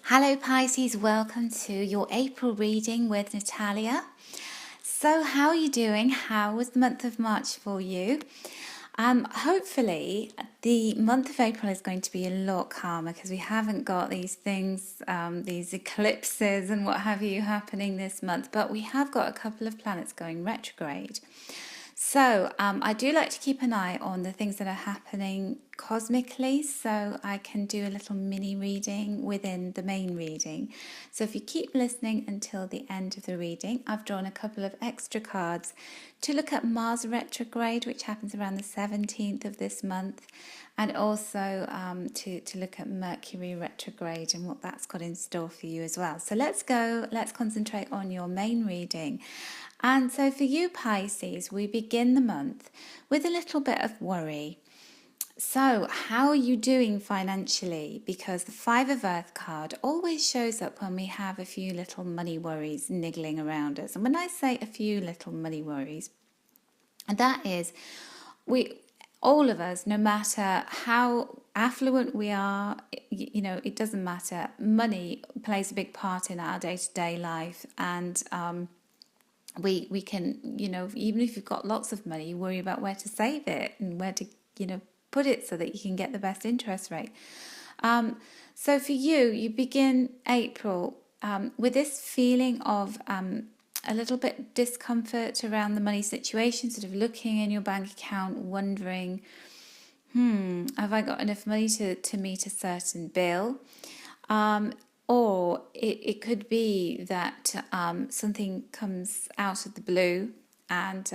Hello Pisces, welcome to your April reading with Natalia. So how are you doing? How was the month of March for you? Hopefully the month of April is going to be a lot calmer because we haven't got these things, these eclipses and what have you happening this month, but we have got a couple of planets going retrograde. So I do like to keep an eye on the things that are happening cosmically, so I can do a little mini reading within the main reading. So if you keep listening until the end of the reading, I've drawn a couple of extra cards to look at Mars retrograde, which happens around the 17th of this month, and also to look at Mercury retrograde and what that's got in store for you as well. So let's concentrate on your main reading. And so for you Pisces, we begin the month with a little bit of worry. So how are you doing financially? Because the Five of Earth card always shows up when we have a few little money worries niggling around us. And when I say a few little money worries, that is, all of us, no matter how affluent we are, it doesn't matter. Money plays a big part in our day-to-day life, and we can, even if you've got lots of money, you worry about where to save it and where to, put it so that you can get the best interest rate. So for you begin April with this feeling of a little bit discomfort around the money situation, sort of looking in your bank account, wondering, have I got enough money to meet a certain bill? Or it could be that something comes out of the blue and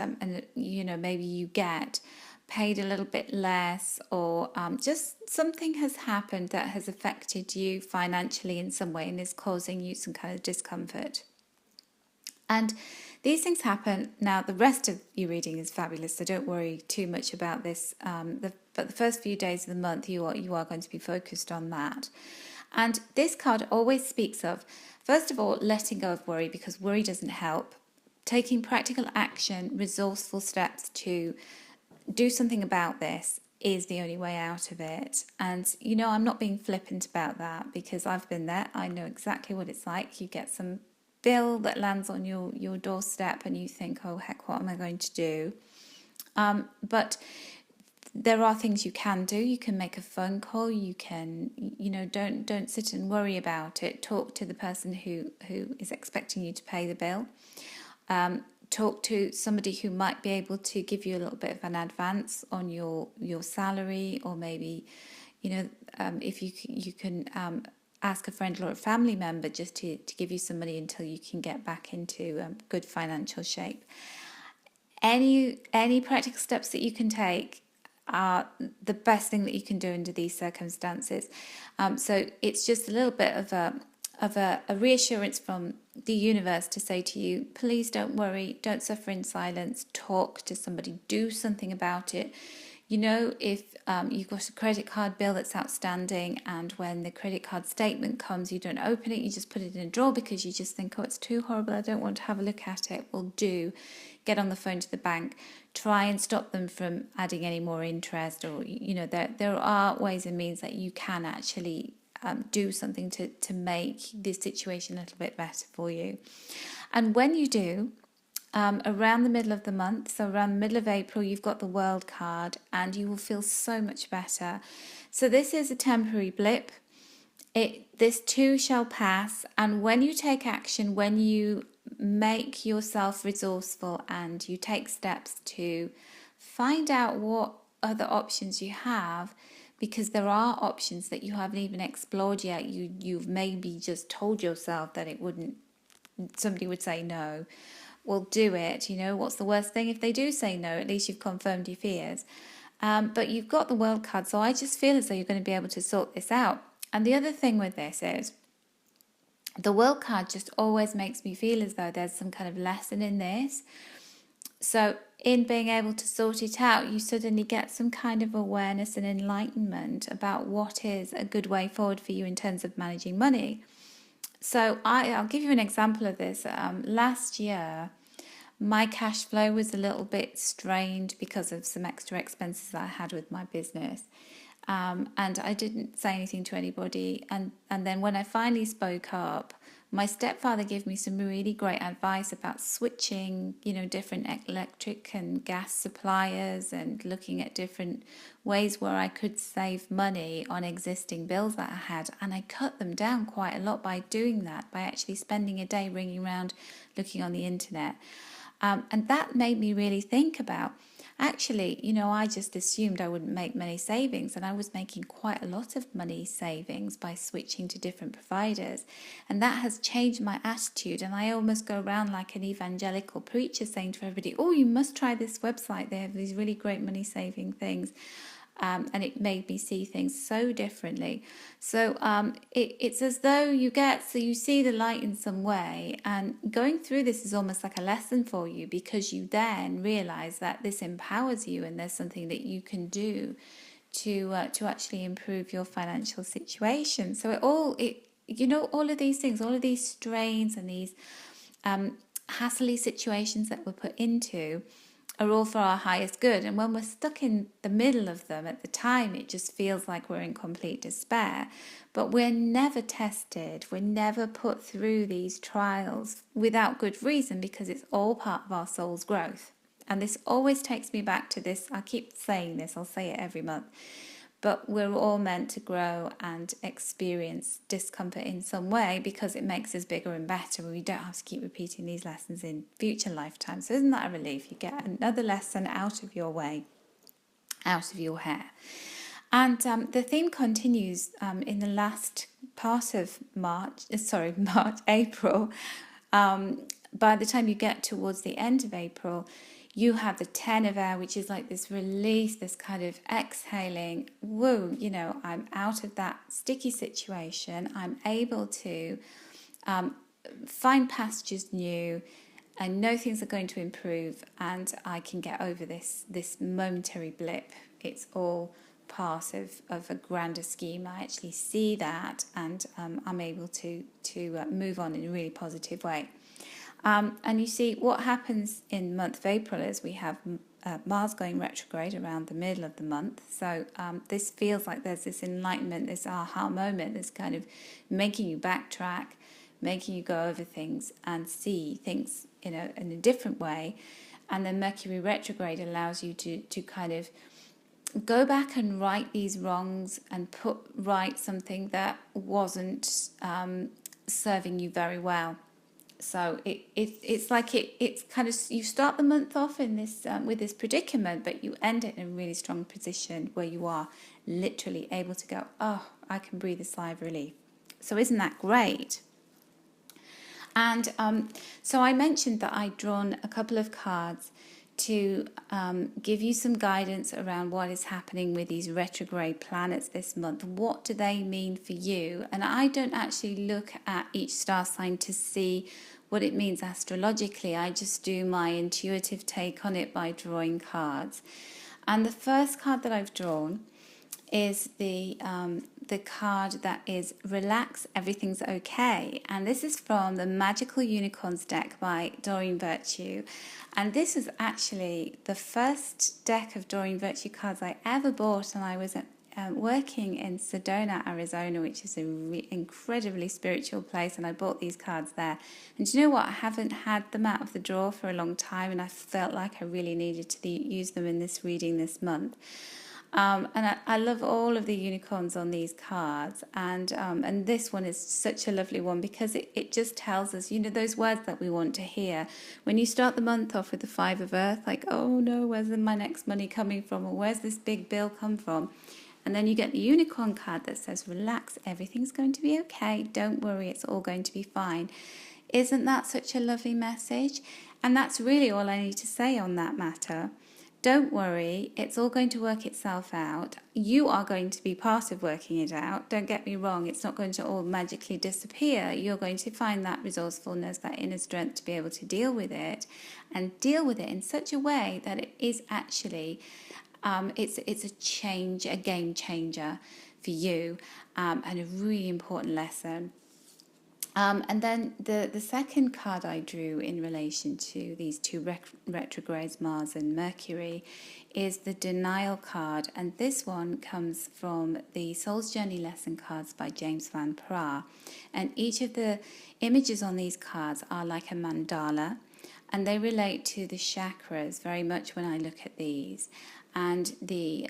maybe you get paid a little bit less, or just something has happened that has affected you financially in some way and is causing you some kind of discomfort. And these things happen. Now, the rest of your reading is fabulous, so don't worry too much about this. But the first few days of the month, you are going to be focused on that. And this card always speaks of, first of all, letting go of worry, because worry doesn't help. Taking practical action, resourceful steps to do something about this is the only way out of it. And, I'm not being flippant about that because I've been there. I know exactly what it's like. You get some bill that lands on your doorstep and you think, oh, heck, what am I going to do? But there are things you can do. You can make a phone call. You can, don't sit and worry about it. Talk to the person who is expecting you to pay the bill. Talk to somebody who might be able to give you a little bit of an advance on your salary, or maybe, if you can ask a friend or a family member just to give you some money until you can get back into good financial shape. Any practical steps that you can take are the best thing that you can do under these circumstances. So it's just a little bit of a reassurance from the universe to say to you, please don't worry, don't suffer in silence, talk to somebody, do something about it. If you've got a credit card bill that's outstanding, and when the credit card statement comes, you don't open it, you just put it in a drawer because you just think, oh, it's too horrible, I don't want to have a look at it. Well, get on the phone to the bank, try and stop them from adding any more interest, or, there are ways and means that you can actually do something to make this situation a little bit better for you. And when you do, around the middle of the month, so around the middle of April, you've got the World card and you will feel so much better. So this is a temporary blip. This too shall pass, and when you take action, when you make yourself resourceful and you take steps to find out what other options you have, because there are options that you haven't even explored yet. You've maybe just told yourself that somebody would say no. Well, do it. What's the worst thing if they do say no? At least you've confirmed your fears. But you've got the World card, so I just feel as though you're going to be able to sort this out. And the other thing with this is, the World card just always makes me feel as though there's some kind of lesson in this. So in being able to sort it out, you suddenly get some kind of awareness and enlightenment about what is a good way forward for you in terms of managing money. So I'll give you an example of this. Last year, my cash flow was a little bit strained because of some extra expenses I had with my business. and I didn't say anything to anybody. And then when I finally spoke up, my stepfather gave me some really great advice about switching, different electric and gas suppliers and looking at different ways where I could save money on existing bills that I had. And I cut them down quite a lot by doing that, by actually spending a day ringing around looking on the internet. And that made me really think about, actually, I just assumed I wouldn't make many savings, and I was making quite a lot of money savings by switching to different providers. And that has changed my attitude. And I almost go around like an evangelical preacher saying to everybody, oh, you must try this website. They have these really great money saving things. And it made me see things so differently. So it's as though you see the light in some way, and going through this is almost like a lesson for you, because you then realize that this empowers you, and there's something that you can do to actually improve your financial situation. So all of these things, all of these strains and these hassly situations that we're put into are all for our highest good. And when we're stuck in the middle of them at the time, it just feels like we're in complete despair. But we're never tested, we're never put through these trials without good reason, because it's all part of our soul's growth. And this always takes me back to this. I keep saying this, I'll say it every month. But we're all meant to grow and experience discomfort in some way, because it makes us bigger and better. We don't have to keep repeating these lessons in future lifetimes. So isn't that a relief? You get another lesson out of your way, out of your hair. And the theme continues in the last part of April. By the time you get towards the end of April, you have the 10 of air, which is like this release, this kind of exhaling. Whoa, I'm out of that sticky situation. I'm able to find pastures new. I know things are going to improve, and I can get over this momentary blip. It's all part of a grander scheme. I actually see that, and I'm able to move on in a really positive way. And you see, what happens in the month of April is we have Mars going retrograde around the middle of the month. So this feels like there's this enlightenment, this aha moment, this kind of making you backtrack, making you go over things and see things, in a different way. And then Mercury retrograde allows you to kind of go back and right these wrongs and put right something that wasn't serving you very well. So it's like it's kind of, you start the month off in this with this predicament, but you end it in a really strong position where you are literally able to go, oh, I can breathe a sigh of relief. So isn't that great? And so I mentioned that I'd drawn a couple of cards to give you some guidance around what is happening with these retrograde planets this month. What do they mean for you? And I don't actually look at each star sign to see what it means astrologically. I just do my intuitive take on it by drawing cards. And the first card that I've drawn is the card that is Relax, Everything's Okay. And this is from the Magical Unicorns deck by Doreen Virtue. And this is actually the first deck of Doreen Virtue cards I ever bought, and I was working in Sedona, Arizona, which is an incredibly spiritual place, and I bought these cards there. And do you know what? I haven't had them out of the drawer for a long time, and I felt like I really needed to use them in this reading this month. And I love all of the unicorns on these cards, and this one is such a lovely one, because it just tells us, those words that we want to hear. When you start the month off with the 5 of Earth, like, oh no, where's my next money coming from, or where's this big bill come from? And then you get the unicorn card that says, relax, everything's going to be okay, don't worry, it's all going to be fine. Isn't that such a lovely message? And that's really all I need to say on that matter. Don't worry, it's all going to work itself out. You are going to be part of working it out. Don't get me wrong, it's not going to all magically disappear. You're going to find that resourcefulness, that inner strength to be able to deal with it, and deal with it in such a way that it is actually, it's a game changer for you, and a really important lesson. And then the second card I drew in relation to these two retrogrades, Mars and Mercury, is the denial card. And this one comes from the Soul's Journey Lesson cards by James Van Praagh. And each of the images on these cards are like a mandala, and they relate to the chakras very much when I look at these. And the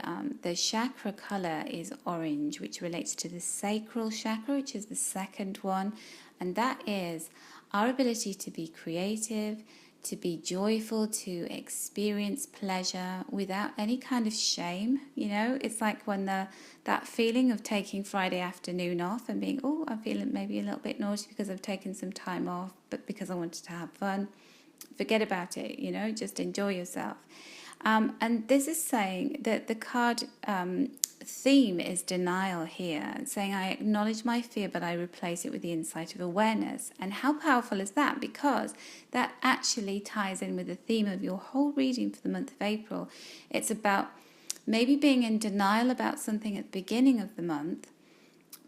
chakra color is orange, which relates to the sacral chakra, which is the second one, and that is our ability to be creative, to be joyful, to experience pleasure without any kind of shame. You know, it's like when that feeling of taking Friday afternoon off and being, oh, I'm feeling maybe a little bit naughty because I've taken some time off, but because I wanted to have fun. Forget about it, you know, just enjoy yourself. And this is saying that the card theme is denial here, saying I acknowledge my fear, but I replace it with the insight of awareness. And how powerful is that? Because that actually ties in with the theme of your whole reading for the month of April. It's about maybe being in denial about something at the beginning of the month,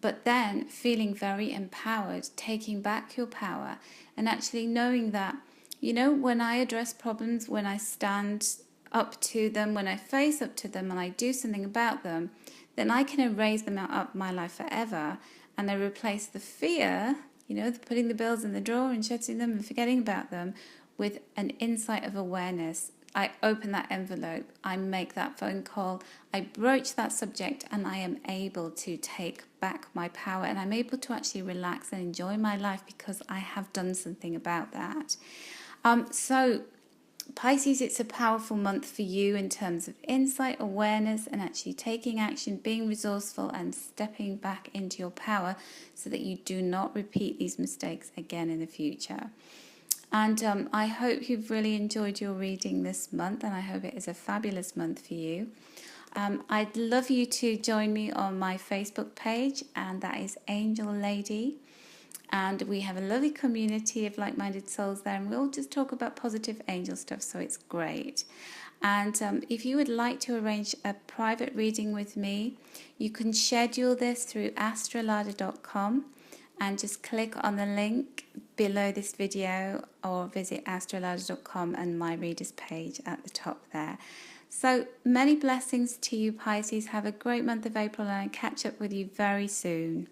but then feeling very empowered, taking back your power, and actually knowing that, you know, when I address problems, when I stand up to them, when I face up to them and I do something about them, then I can erase them out of my life forever. And I replace the fear, you know, putting the bills in the drawer and shutting them and forgetting about them, with an insight of awareness. I open that envelope, I make that phone call, I broach that subject, and I am able to take back my power, and I'm able to actually relax and enjoy my life because I have done something about that. So Pisces, it's a powerful month for you in terms of insight, awareness, and actually taking action, being resourceful and stepping back into your power so that you do not repeat these mistakes again in the future. And I hope you've really enjoyed your reading this month, and I hope it is a fabulous month for you. I'd love you to join me on my Facebook page, and that is Angel Lady. And we have a lovely community of like-minded souls there, and we'll just talk about positive angel stuff, so it's great. And if you would like to arrange a private reading with me, you can schedule this through astrolada.com and just click on the link below this video, or visit astrolada.com and my readers page at the top there. So many blessings to you, Pisces. Have a great month of April, and I'll catch up with you very soon.